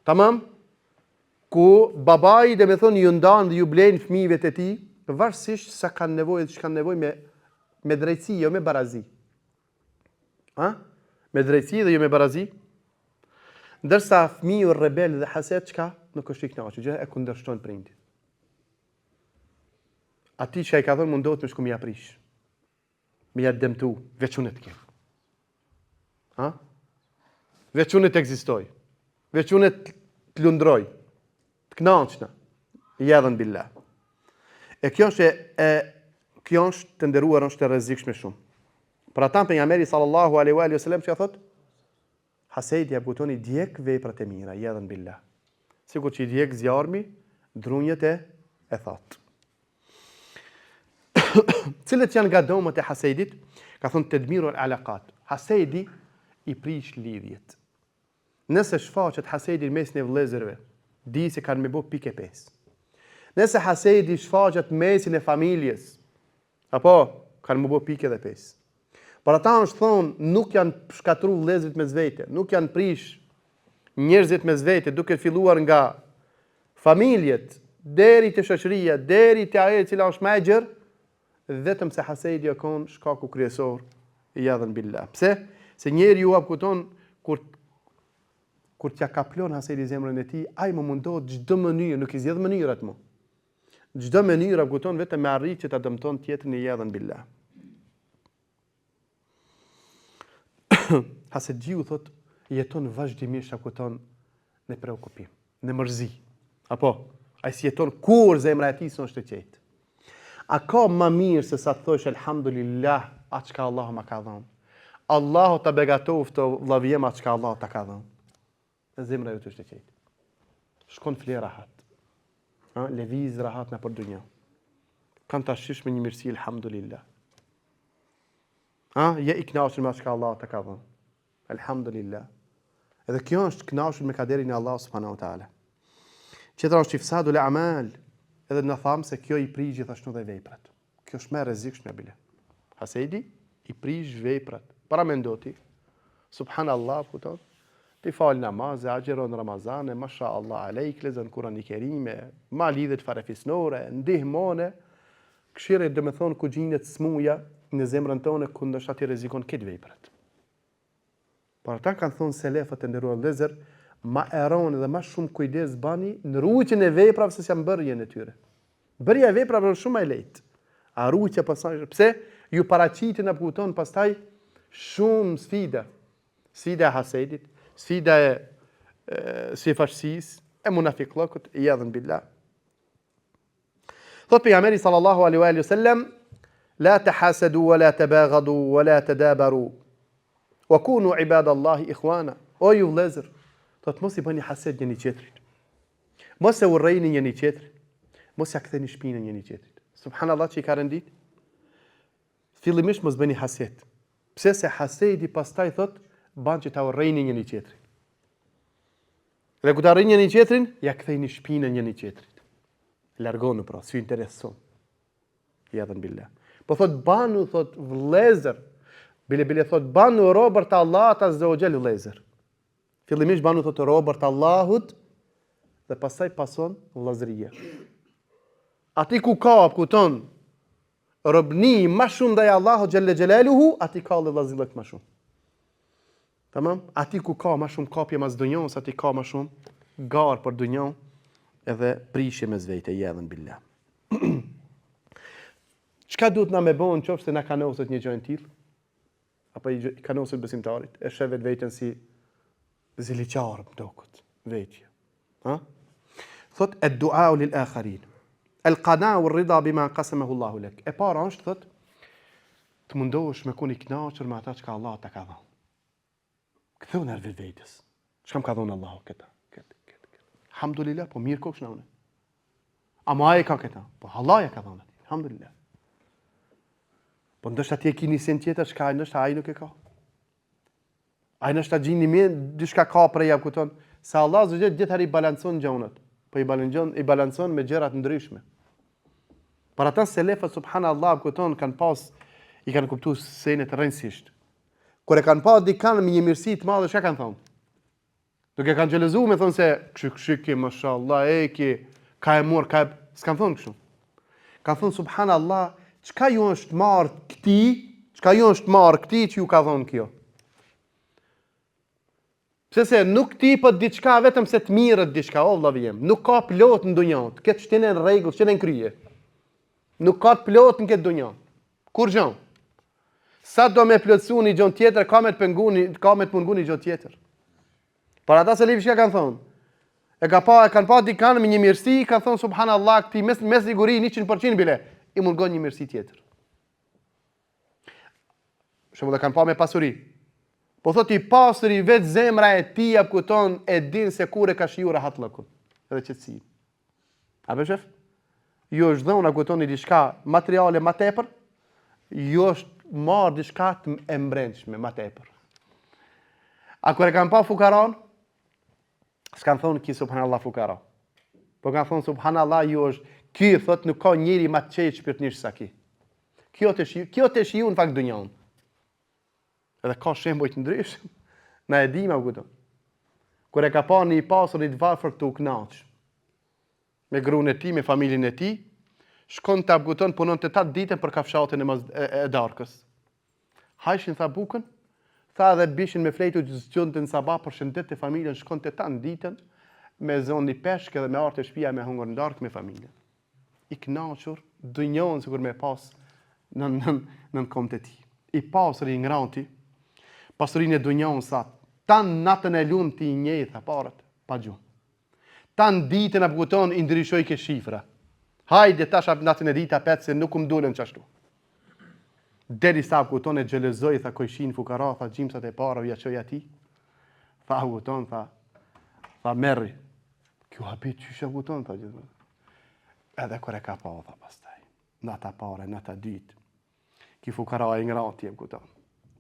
Tamam? ku babai dhe me thonë ju ndanë dhe ju blenë fëmijëve të tij, varësisht sa kanë nevojë, që kanë nevojë me drejtësi, jo me barazi. Me drejtësi dhe jo me barazi. Ndërsa fëmiu rebel dhe haset çka nuk është i kënaqur, gjë e kundërshton prindit. Ati që ai ka thënë mundohet me shku mi aprish. Mi ja dëmtu, veçunet ke. Veçunet ekzistoj. Veçunet të lundroj. Të kënaqshna. Yadhan billah. E kjo është të nderuar, është e rrezikshme shumë. Për ata pejgamberi sallallahu alaihi wa sallam që thot, hasedi ja butoni djeg veprat e mira, yadhan billah. Sikur që i djeg zjarmi drunjët e thot. Cilët janë nga domët e hasedit? Ka thonë të dmiru al-alaqat. Hasedi i prish lidhjet. Nëse shfaqet hasedi mes në vëllezërve, di se kanë me bo pike 5. Nëse hasedi shfaqet mesin e familjes, apo kanë me bo pike dhe 5. Por ata është thonë, nuk janë shkatru vëllezërit me zvete, nuk janë prish njerëzit me zvete, duke filluar nga familjet, deri të shoqëria, deri të ajo e cila është më e gjerë, vetëm se hasedi o konë shkaku kryesor, yadhan billah. Pse? Se njeri ju kupton kur t'ja kaplon hasedi zemrën e tij, ai më mundohet çdo mënyrë, nuk i zgjedh mënyrat më. Çdo mënyrë kupton vetëm me arrit që ta dëmton tjetrin, yadhan billah. Hasediu thot jeton vazhdimisht kupton në preokupim, në mërzi. Apo ai si jeton kur zemra e tij s'është e qetë. A ka më mirë se sa të thosh elhamdulillah atë çka Allahu ma ka dhënë. Allahu ta begatoft vllavijem atë çka Allahu ta ka dhënë. Zemra jote është e qetë. Shkon fle rahat. Lëviz rahat në për dunja. Kanë ta shish me një mirësi elhamdulillah. Je i kënaqur me atë çka Allahu ta ka dhënë. Elhamdulillah. Edhe kjo është kënaqur me kaderin e Allahut subhanahu wa taala. Qëtëra është ifsadul a'mal. Edhe në thamë se kjo i prish gjithashtu dhe veprat. Kjo është më e rrezikshme bile. Hasedi i prish veprat. Para mendoti. Subhanallah, kupton? Ti fal namaz, agjeron Ramazan, masha Allah alejk, lezën Kur'an i Kerim, ma lidhet farefisnore, ndihmone, këshire dhe me thonë kugjinet smuja në zemrën tonë ku ndoshta ti rrezikon këtë veprat. Por ata kanë thonë selefët e nderuar vëllezër, ma eron dhe ma shumë kujdes bani në rrugën e veprave se janë bërjen e tyre. Bërja e veprave është shumë e lehtë. A rrugja pastaj pse ju paraqitin apo kupton pastaj shumë sfida. Sfida e hasedit, sfida e sifashësisë, e munafiqllëkut, yadhan billah. Thot pejgamberi sallallahu alaihi wa sallam, la tahasadu wa la tabaghadu wa la tadabaru wa kunu ibadallahi ikhwana. O ju vëllezër, thot mos i bëni hased njëri tjetrit. Mos e urrejni njëri tjetrin. Mos ja ktheni shpinën njëri tjetrit. Subhanallahu që i ka rendit. Fillimisht mos bëni hased. Pse se hasedi pastaj thot ban që ta urrejni njëri tjetrin. Dhe ku ta urrejni njëri tjetrin, ja ktheni shpinën njëri tjetrit. Largonu pra, s'ju intereson. Yadhan billah. Po thot banu thot vëllezër. Bile thot banu robër të Allahut azza wa jall vëllezër. Fillimisht banu thot robër të Allahut dhe pastaj pason vëllazëria. Ati ku ka kupton robni më shumë ndaj Allahut xhalla xhelaluhu, ati ka vëllazëllëk më shumë. Tamam? Ati ku ka më shumë kapje mas dunjos, ati ka më shumë garë për dunjon edhe prishje mes vete, yadhan billah. Çka duhet na me bën nëse na kanoset një gjë e tillë? Apo i kanoset besimtarit, e sheh vetën si ziliqar dokut, vetja. Thot ad-du'a lil akharin. Al-qana' wal-ridha bima qasamahu Allahu lak. E para është thot të mundohesh me qenë i kënaqur me ata që Allah ta ka dhënë. Ktheu në vetës. Çka më ka dhënë Allahu këta? Alhamdulillah, po mirë koksh nëne. Ama ai ka këta. Po Allah ja ka dhënë. Alhamdulillah. Po ndoshta ti e keni sen tjetër çka ndoshta ai nuk e ka. Ai ndoshta gjini më diçka ka për ja kupton se Allah zgjat gjithari balancon gjonat. Po i balancon me gjëra të ndryshme. Për ata selefët subhanallahu kupton kanë pas i kanë kuptuar senet rëndësisht. Kur e kanë pas dikan me një mirësi të madhe, çka kanë thonë? Duke kanë xhelozuar me thonë se kështu mashallah, ka e morë, s'kan thonë kështu. Kanë thonë subhanallah, çka ju është marrë këtij që ju ka thonë kjo. Pse se nuk ti po diçka vetëm se të mirët diçka, o vëllavi jem. Nuk ka plot në dunjë. Këtë shtene në rregull, shtene në krye. Nuk ka të plot në këtë dunjë. Kur gjë? Sa do me plotësu një gjë tjetër, ka me të mungu një gjë tjetër. Por ata se çka kanë thonë? Kanë pa dikën me një mirësi, kanë thonë subhanallah, këtij me siguri 100% bile, i mungon një mirësi tjetër. Shumë dhe kanë pa me pasuri. Po thot i pasuri vetë zemra e tij kupton e din se kur e ka shiju rahatlëkun, edhe qetësi. A bëj shef? Jo është dhënë kupton një diçka materiale më tepër, jo është marr diçka e mbrëmshme më tepër. A kur e kanë pa fukaron? S'kan thonë ki subhanallah fukara. Po kanë thonë subhanallah ju është, ky thot nuk ka njeri më të çejt shpirtërisht sa ki. Kjo të shiu në fakt dunjon. Edhe ka shembuj të ndryshëm. Na e dim apo këto. Kur e ka pa një pasur i të varfër të u kënaq. Me gruan e tij, me familjen e tij, shkon të abguton punon të 8 ditë për kafshatën e darkës. Hajshin tha bukën, tha dhe bishin me flejtu që zgjonte në sabah për shëndet të familjen, shkon të 8 ditën me zonë një peshkë dhe me artë e shtëpia me hungër në darkë me familjen. I kënaqur, dunjon sikur me pas në kom të tij. I pasur i ngranti, pasurinë e dunjon sa tan natën e lumë ti i njej tha parët, pa gjumë. Tan ditën e buton i ndryshoj ke shifra. Hajde tash natën e dita 5 se nuk më dolën çashtu. Deri sa buton e xhelozoi tha kojshin fukara, tha xhimsat e para vja çoj ati. Tha buton tha merri. Kjo habit çysha buton tha gjithë. Edhe kur e ka pa tha pastaj. Nata parë, nata dytë. Ki fukara e ngrati e buton.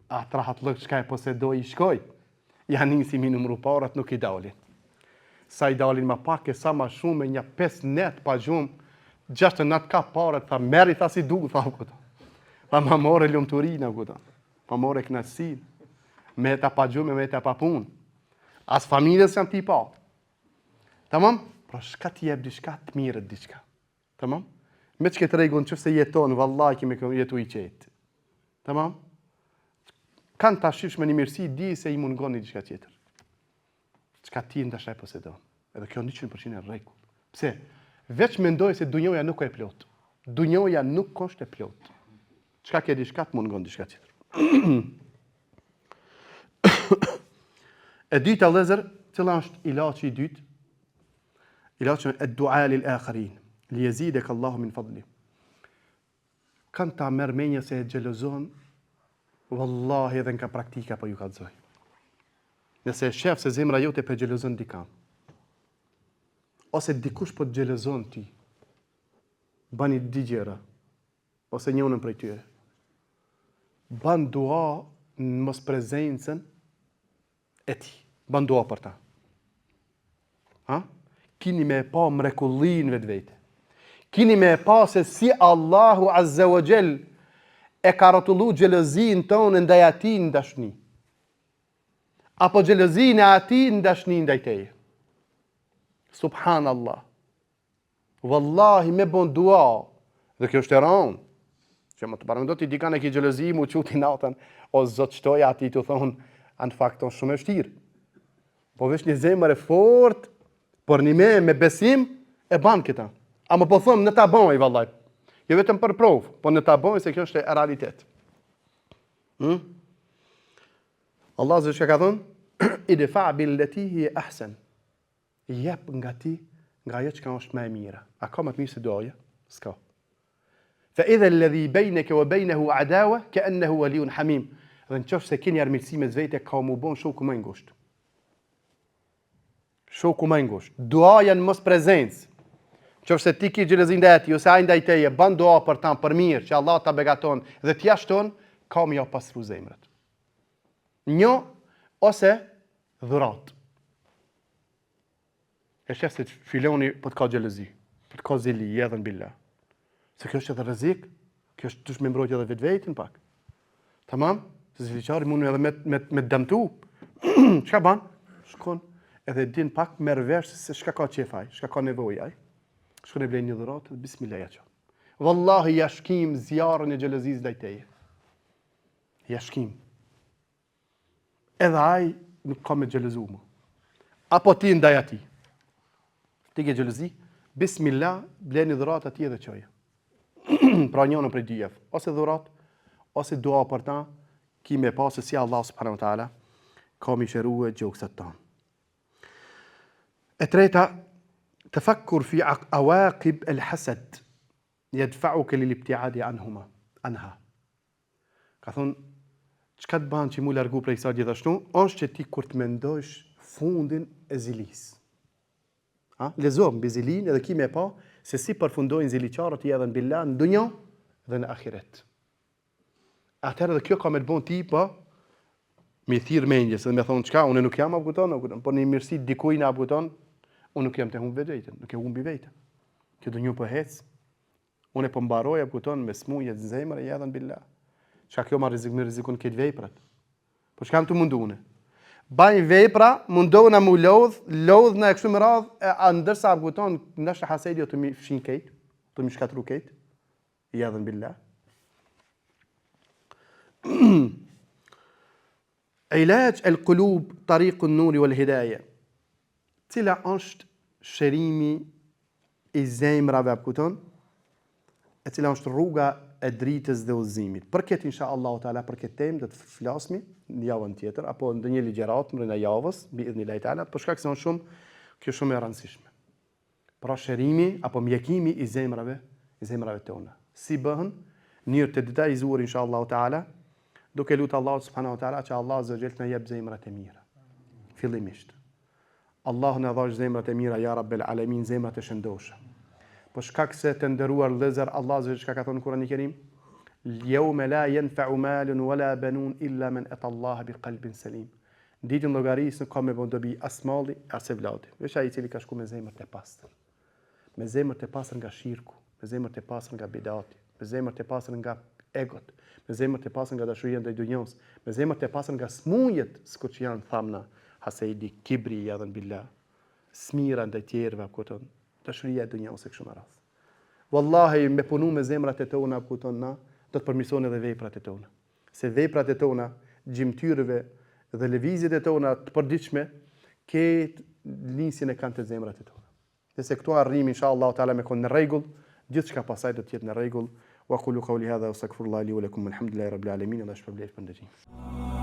Atra hatlëk çka e posedoi i shkoj. Ja nisi mi numru parat nuk i dalin. Sa i dalin ma pak e sa ma shumë me një 5 net pa gjumë, 6 net ka parat, tha meri tha si du, tha këta. Tha ma more lumturina këta, ma more knasin, me ta pa gjumë, me ta pa punë. As familjes janë ti pa. Tamam? Pra shka ti jeb diçka, të mirët diçka. Tamam? Me që këtë regun që se jeton, vallaj kime jetu i qetë. Tamam? Kanë ta shish me një mirësi, di se i mungon një diçka tjetër. Çka ti ndashaj posedon. Edhe kjo 100% e rregull. Pse? Veç mendoj se dunjoja nuk e plot. Dunjoja nuk është e plot. Çka ke diçka të mungon diçka tjetër. E dyta vëllezër, cila është ilaçi i dytë? Ilaçi e dua lil akharin, li yazidek Allahu min fadli. Kanë ta merr menja se e xhelozon, wallahi edhe nga praktika po ju kallzoj. Nëse shef se zemra jote për xhelozon dikam, ose dikush po të xhelozon ti, bani digjera, ose njënën prej tyre. Ban dua në mos prezencën e ti. Ban dua për ta. Ha? Kini me pa mrekullin vetë vete. Kini me pa se si Allahu Azza wa Jall e ka rrotullu xhelozin tonë ndaj atij në dashni. Apo xhelozin e atij në dashni ndaj teje. Subhanallah. Wallahi me bon dua. Dhe kjo është e rëndë. Që më të parëmendo ti dikan e ki xhelozi mu quti natën, o zot shtoja ati të thonë, anë fakton shumë e vështirë. Po vesh një zemër e fort, por një me besim, e ban këta. A më po thëmë në ta bojë, vallaj. Jo vetëm për provë, po në ta bojë se kjo është e realitet. Allah zë që ka thonë, i defa billeti hi e ahsen. Jep nga ti, nga jo që ka është me e mira. A ka më të mirë se doja? S'ka. Fa idha alladhi baynaka wa baynahu adawa ka'annahu waliyyun hamim. Dhe nëse se keni armiqësi me vetë ka më bon shoku më i ngushtë. Shoku më i ngushtë. Duaja në mos prezencë. Nëse ti ke xhelozin ndaj atij ose ai ndaj teje, bën dua për ta për mirë, që Allah ta begaton dhe t'ia shton, ka më ja pasru zemrat. Një ose dhurat. E shef se filoni po të ka xhelozi, po të ka zeli, edhe në billah. Se kjo është edhe rrezik, kjo është dush me mbrojtje edhe vetveten pak. Tamam? Se ziliqari mund edhe me dëmtu. Çka ban? Shkon edhe din pak merr vesh se çka ka qefaj, çka ka nevojë ai. Shkon e blen një dhuratë, bismillah ja çon. Wallahi jashkim zjarrin e xhelozis ndaj teje. Jashkim. Edhe ai nuk ka me xhelozu më. Apo ti ndaj atij. Ti ke xhelozi, bismillah, bleni dhuratë atij dhe çoje. Pra njënë prej dy javë, ose dhurat, ose dua për ta, ki me pasë si Allah subhanahu wa taala ka mi shërua gjokësat tanë. E treta, tafakkur fi awaqib al-hasad yadfa'uka lil-ibti'adi anha. Ka thonë, çka të banë që mu largu prej sa gjithashtu, është që ti kur të mendosh fundin e zilis. Lezom mbi zilin edhe ki me pa se si përfundojnë ziliqarët i edhe në billah në dunja dhe në ahiret. Atëherë edhe kjo ka me të bon ti pa me thirë mendjes edhe me thonë çka, unë nuk jam abuton, por në mirësi dikuj në abuton, unë nuk jam të humbi vetën, nuk e humbi vetën. Kjo dunju për hec, unë e për mbaroj abuton me smuje të zemër e edhe në billah. Çka kjo ma me rizikun këtë vejprat. Po çka më të mundu une? Bajnë vepra, mundohna mu lodh në e kështu më radhë, ndërsa abuton, nështë hasedi o të mi fshin kejt, të mi shkatru kejt, i adhën billah. Ilaj el kulub, tariqun nuri wal hidaje. Cila është shërimi i zemrave abuton, e cila është rruga e dritës dhe udhëzimit. Për këtë insha Allahu Teala për këtë temë do të flasmi në javën tjetër apo në një ligjërat në javës bi idhnillahi Teala, për shkak se është kjo shumë e rëndësishme. Pra shërimi apo mjekimi i zemrave tona. Si bëhen në të detajzuar insha Allahu Teala, duke lutur Allahu subhanahu wa taala që Allah azza wa jalla na jep zemrat e mira. Fillimisht. Allahu na dhash zemrat e mira ya rabbel alamin, zemrat e shëndosha. Po shkak se të nderuar vëllezër, Allah azza wa jalla ka thënë në Kur'anin e Kerim, "Yawma la yanfa'u malun wala banun illa man ata Allah bi qalbin salim." Ditën llogarisë nuk ka me bon dobi as malli as evladi, veç ai i cili ka shku me zemër të pastër. Me zemër të pastër nga shirku, me zemër të pastër nga bidati, me zemër të pastër nga egot, me zemër të pastër nga dashuria ndaj dunjos, me zemër të pastër nga smunjet, sikur që janë thamna hasedi, kibri, yadhan billah, smira ndaj tjerëve, kupton, dashuria e dunjos e kështu me radhë. Wallahi me punu me zemrat e tona, kupton na, do të përmirësoni edhe veprat e tona. Se veprat e tona, gjymtyrëve dhe lëvizjet e tona të përditshme, këtë nisjen e kanë të zemrat e tona. Dhe se këtu arrim inshallah taala me kon në rregull, gjithçka pasaj do të jetë në rregull. Wa qulu qawli hadha wa astaghfirullahi li wa lakum, alhamdulillahi rabbil alamin, wa ashhadu an la ilaha illa Allah.